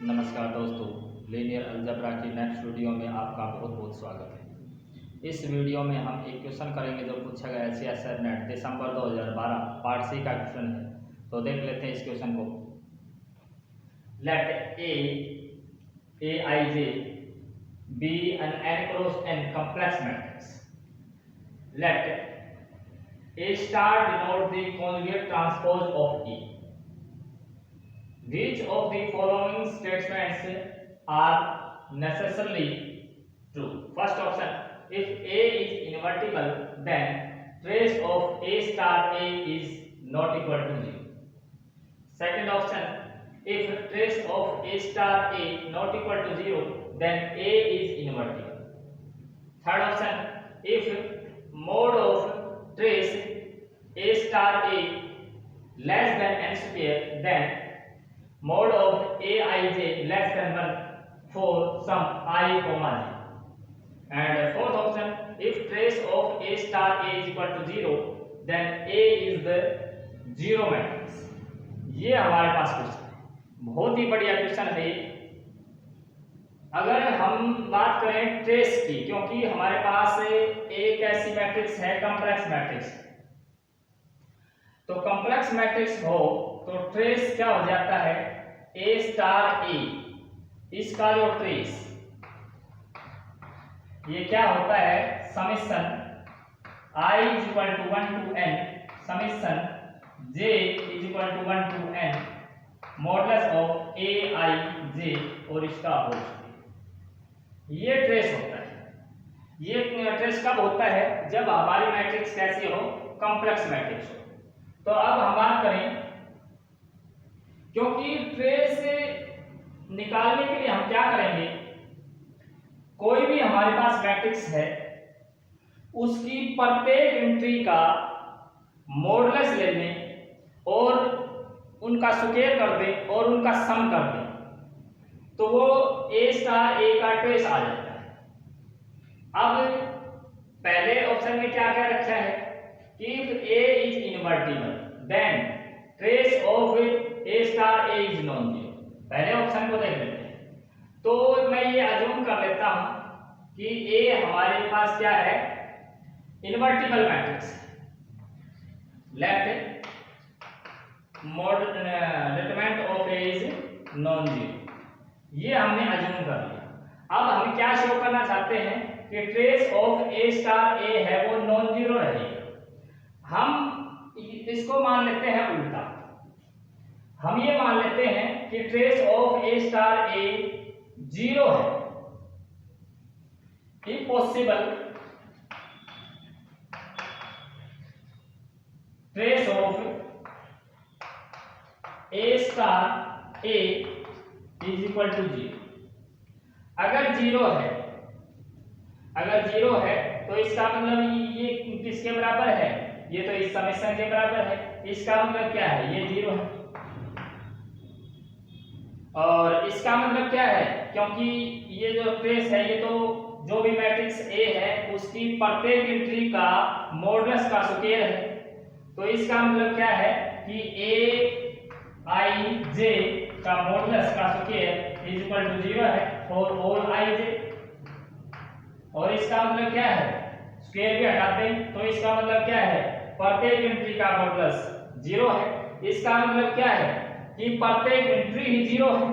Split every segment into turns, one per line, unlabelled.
नमस्कार दोस्तों, linear algebra की नेक्स्ट वीडियो में आपका बहुत बहुत स्वागत है। इस वीडियो में हम एक क्वेश्चन करेंगे जो पूछा गया है CSIR नेट दिसंबर 2012 पार्ट सी का क्वेश्चन है। तो देख लेते हैं इस क्वेश्चन को। Let Aij be an n cross n complex matrix. Let A star denote the conjugate transpose of E. Which of the following statements are necessarily true? First option, if A is invertible, then trace of A star A is not equal to 0. Second option, if trace of A star A not equal to 0, then A is invertible. Third option, if mode of trace A star A less than n square, then mode of Aij less than 1 for some I comma j. And fourth option, if trace of A star A is equal to 0, then A is the zero matrix. ये हमारे पास question है, बहुत ही बढ़िया question है। अगर हम बात करें ट्रेस की, क्योंकि हमारे पास एक ऐसी मैट्रिक्स है कॉम्प्लेक्स मैट्रिक्स, तो कॉम्प्लेक्स मैट्रिक्स हो तो ट्रेस क्या हो जाता है, A स्टार A, इसका जो ट्रेस ये क्या होता है, summation I is equal to 1 to n summation j is equal to 1 to n modulus of Aij और इसका होल स्क्वायर। ये ट्रेस होता है। ये ट्रेस कब होता है, जब हमारी मैट्रिक्स कैसी हो, कॉम्प्लेक्स मैट्रिक्स हो। तो अब हम बात करें, क्योंकि ट्रेस निकालने के लिए हम क्या करेंगे, कोई भी हमारे पास मैट्रिक्स है उसकी प्रत्येक एंट्री का मॉडुलस ले लें और उनका स्क्वायर कर दें और उनका सम कर दें, तो वो A स्टार A का ट्रेस आ जाता है। अब पहले ऑप्शन में क्या क्या रखा है कि if A is invertible then trace of A star A is non-zero। पहले ऑप्शन को देख लेते हैं। तो मैं ये अज्यूम कर लेता हूं कि A हमारे पास क्या है, invertible matrix. Let determinant of A is non-zero, ये हमने अज्यूम कर लिया। अब हम क्या शो करना चाहते हैं कि trace of A star A है वो नॉन जीरो रहेगा। हम इसको मान लेते हैं उल्टा, हम ये मान लेते हैं कि trace of A star A zero है। If possible trace of A star A is equal to 0। अगर जीरो है तो इसका मतलब ये किसके बराबर है, ये तो इस समेशन के बराबर है। इसका मतलब क्या है, ये जीरो है। और इसका मतलब क्या है, क्योंकि ये जो ट्रेस है ये तो जो भी मैट्रिक्स A है उसकी प्रत्येक एंट्री का मॉडुलस का स्क्वायर है। तो इसका मतलब क्या है कि Aij का मॉडुलस का स्क्वायर इज इक्वल टू 0 है फॉर ऑल Ij। और इसका मतलब क्या है, स्क्वायर भी हटाते हैं तो इसका मतलब क्या है, प्रत्येक एंट्री का मॉडुलस 0 है। इसका मतलब क्या है कि प्रत्येक एंट्री ही 0 है।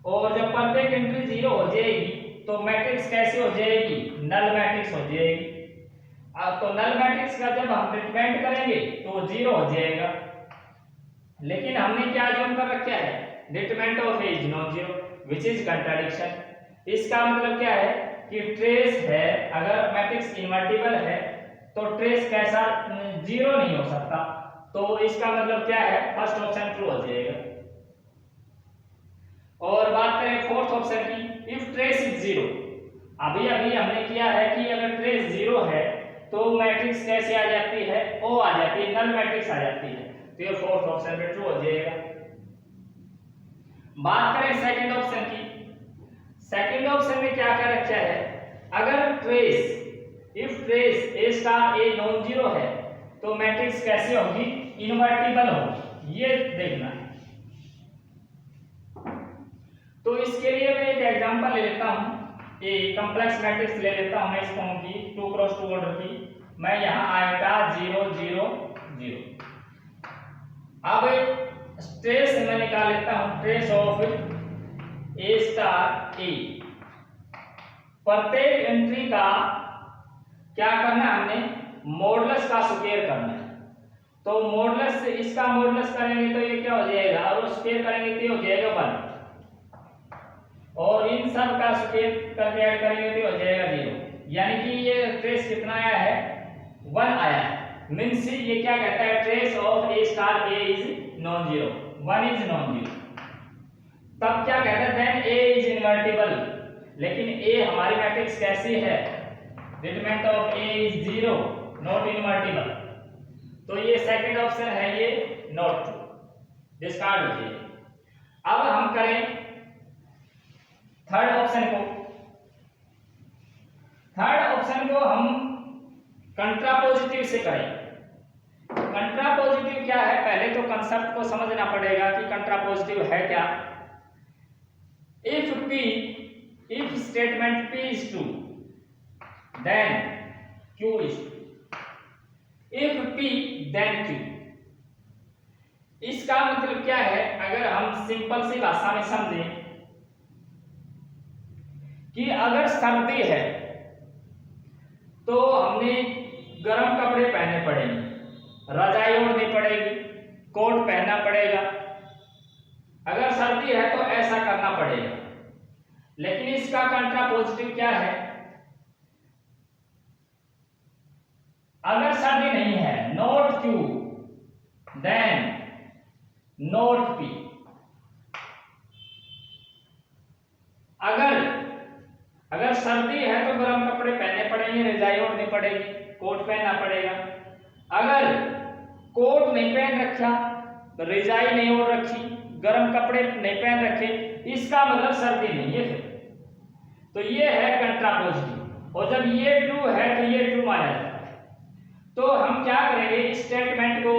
और जब प्रत्येक एंट्री 0 हो जाएगी तो मैट्रिक्स कैसी हो जाएगी, नल मैट्रिक्स हो जाएगी। अब तो नल मैट्रिक्स का जब हम ट्रीटमेंट करेंगे तो 0 हो जाएगा। लेकिन हमने क्या अज्यूम कर रखा है, determinant of A is non zero which is contradiction. इसका मतलब क्या है कि ट्रेस है, अगर मैट्रिक्स इन्वर्टिबल है तो ट्रेस कैसा, 0 नहीं हो सकता। तो इसका मतलब क्या है, फर्स्ट ऑप्शन ट्रू हो जाएगा। और बात करें फोर्थ ऑप्शन की, इफ ट्रेस इज 0, अभी हमने किया है कि अगर ट्रेस 0 है तो मैट्रिक्स कैसे आ जाती है, O आ जाती है, नल मैट्रिक्स आ जाती है। तो ये फोर्थ ऑप्शन में ट्रू हो जाएगा। बात करें सेकंड ऑप्शन की, सेकंड ऑप्शन में क्या क्या रखा है, अगर trace if trace A star A non zero है तो मैट्रिक्स कैसे होगी, इन्वर्टिबल होगी। ये देखना है। तो इसके लिए मैं एक एग्जांपल ले लेता हूँ, एक कॉम्प्लेक्स मैट्रिक्स ले लेता हूँ मैं इस फॉर्म की 2x2 ऑर्डर की। मैं यहाँ आएगा 0 0 0। अब ट्रेस मैं निकाल लेता हूँ, ट्रेस ऑफ ए स्टार ए। प्रत्येक एंट्री का क्या करना है, हमने मॉडुलस का स्क्वायर करना है। तो मॉडुलस, इसका मॉडुलस करेंगे तो ये क्या हो जाएगा, और स्क्वायर करेंगे तो ये हो जाएगा 1, और इन सब का स्क्वायर करके ऐड करेंगे तो हो जाएगा 0। यानी कि ये ट्रेस कितना आया है, 1 आया है। मींस ये क्या कहता है, trace of A star A is non zero, 1 is non zero. तब क्या कहता है, देन ए इज इनवर्टिबल। लेकिन ए हमारी मैट्रिक्स कैसी है, determinant of A is 0, not invertible. तो ये सेकंड ऑप्शन है, ये नॉट ट्रू, डिस्कार्ड हो जाए। अब हम करें थर्ड ऑप्शन को। थर्ड ऑप्शन को हम कंट्रापोजिटिव से करें। कंट्रापोजिटिव क्या है, पहले तो कंसेप्ट को समझना पड़ेगा कि कंट्रापोजिटिव है क्या। If P, if statement P is true, then Q is true. If P, then Q. इसका मतलब क्या है, अगर हम सिंपल सी भाषा में समझें कि अगर सर्दी है तो हमने गर्म कपड़े पहनने पड़ेंगे, रजाई ओढ़नी पड़ेगी, कोट पहनना पड़ेगा। अगर सर्दी है तो ऐसा करना पड़ेगा। लेकिन इसका कंट्रापोजिटिव क्या है, अगर सर्दी नहीं है, not Q, then not P। अगर सर्दी है तो गर्म कपड़े पहनने पड़ेंगे, रजाई ओढ़नी पड़ेगी, कोट पहनना पड़ेगा। अगर कोट नहीं पहन रखा, रजाई नहीं ओढ़ रखी, गर्म कपड़े नहीं पहन रखे, इसका मतलब सर्दी नहीं है फिर। तो ये है कंट्रापोजिटिव, और जब ये ट्रू है तो ये ट्रू माना जाता है। तो हम क्या करेंगे, इस स्टेटमेंट को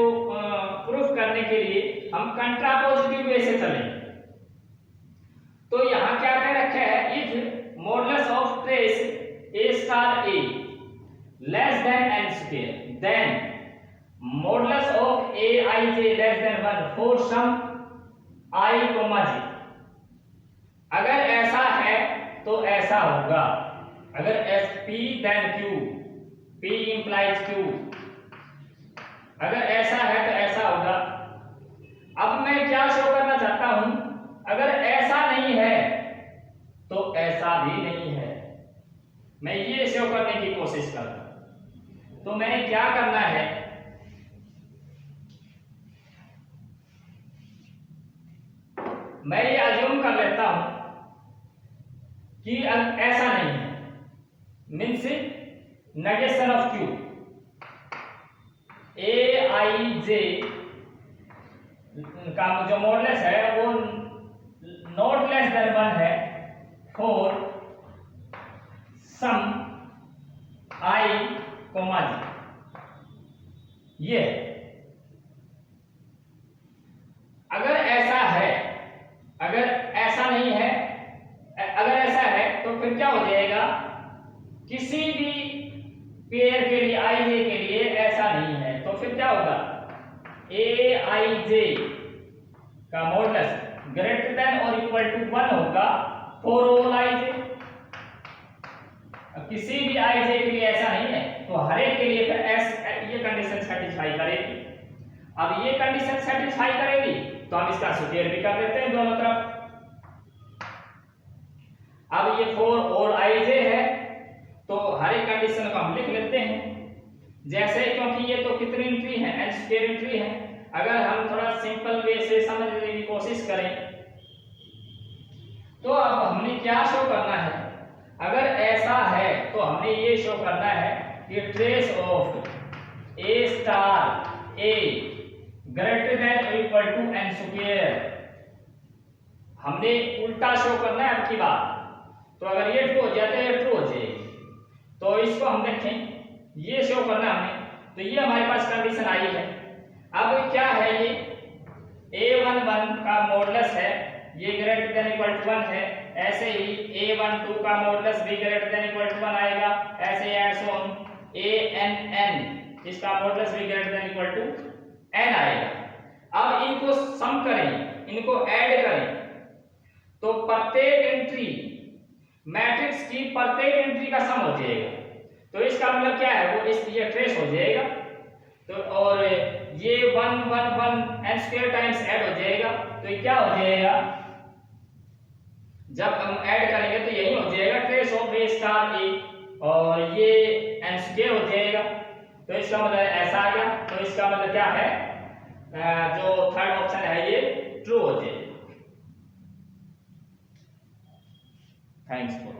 प्रूफ करने के लिए हम कंट्रापोजिटिव वे से चलेंगे। तो यहां क्या कह रखा है, if modulus of trace A star A less than n square, then modulus of A I J less than 1 for some i, j। अगर ऐसा है तो ऐसा होगा, अगर एस P then Q, P implies Q, अगर ऐसा है तो ऐसा होगा। अब मैं क्या शो करना चाहता हूं, अगर ऐसा नहीं है तो ऐसा भी नहीं है, मैं ये शो करने की कोशिश करता हूं। तो मैंने क्या करना है, मैं ये अज्यूम कर लेता हूं कि ऐसा नहीं है, means negation of Q, A I जे का जो मॉडुलस है वो नॉट लेस देन 1 है फॉर सम i, j। ये अगर ऐसा है, अगर ऐसा नहीं है, अगर ऐसा है तो फिर क्या हो जाएगा, किसी भी पेयर के लिए i j के लिए ऐसा नहीं है, तो फिर क्या होगा, ए आई जे का मॉडुलस ग्रेटर देन और इक्वल टू 1 होगा फॉर ऑल i j। किसी भी i j के लिए ऐसा नहीं है तो हर एक के लिए फिर ये कंडीशन सेटिस्फाई करेगी। अब ये कंडीशन सेटिस्फाई करेगी तो हम इसका स्क्वायर भी कर देते हैं दोनों तरफ। अब ये फॉर ऑल i j है तो हर एक कंडीशन को हम लिख लेते हैं जैसे, क्योंकि ये तो कितनी एंट्री है, n स्क्वायर एंट्री है। अगर हम थोड़ा सिंपल वे से समझने की कोशिश करें तो अब हमने क्या शो करना है, अगर ऐसा है तो हमने ये शो करना है कि trace of A star A greater than और इक्वल टू n स्क्वायर। हमने उल्टा शो करना है अब की बात। तो अगर ये ट्रू हो जाता है, ये ट्रू हो जाएगी, तो इसको हम देखें, ये शो करना हमने, तो ये हमारे पास कंडीशन आई है। अब क्या है, ये a11 का मॉडुलस है, ये ग्रेटर देन इक्वल टू 1 है, ऐसे ही a12 का modulus b greater than equal to 1 आएगा, ऐसे एंड सो ऑन ann इसका modulus b greater than equal to n आएगा। अब इनको सम करें, इनको ऐड करें तो प्रत्येक एंट्री मैट्रिक्स की प्रत्येक एंट्री का सम हो जाएगा। तो इसका मतलब क्या है, वो इस ये ट्रेस हो जाएगा। तो और ये 1 1 1 n स्क्वायर टाइम्स ऐड हो जाएगा। तो ये क्या हो जाएगा, जब हम ऐड करेंगे तो यही हो जाएगा trace of a star a, और ये n स्क्वायर हो जाएगा। तो इसका मतलब ऐसा आ गया। तो इसका मतलब क्या है, जो थर्ड ऑप्शन है ये ट्रू हो जाएगा। Thanks for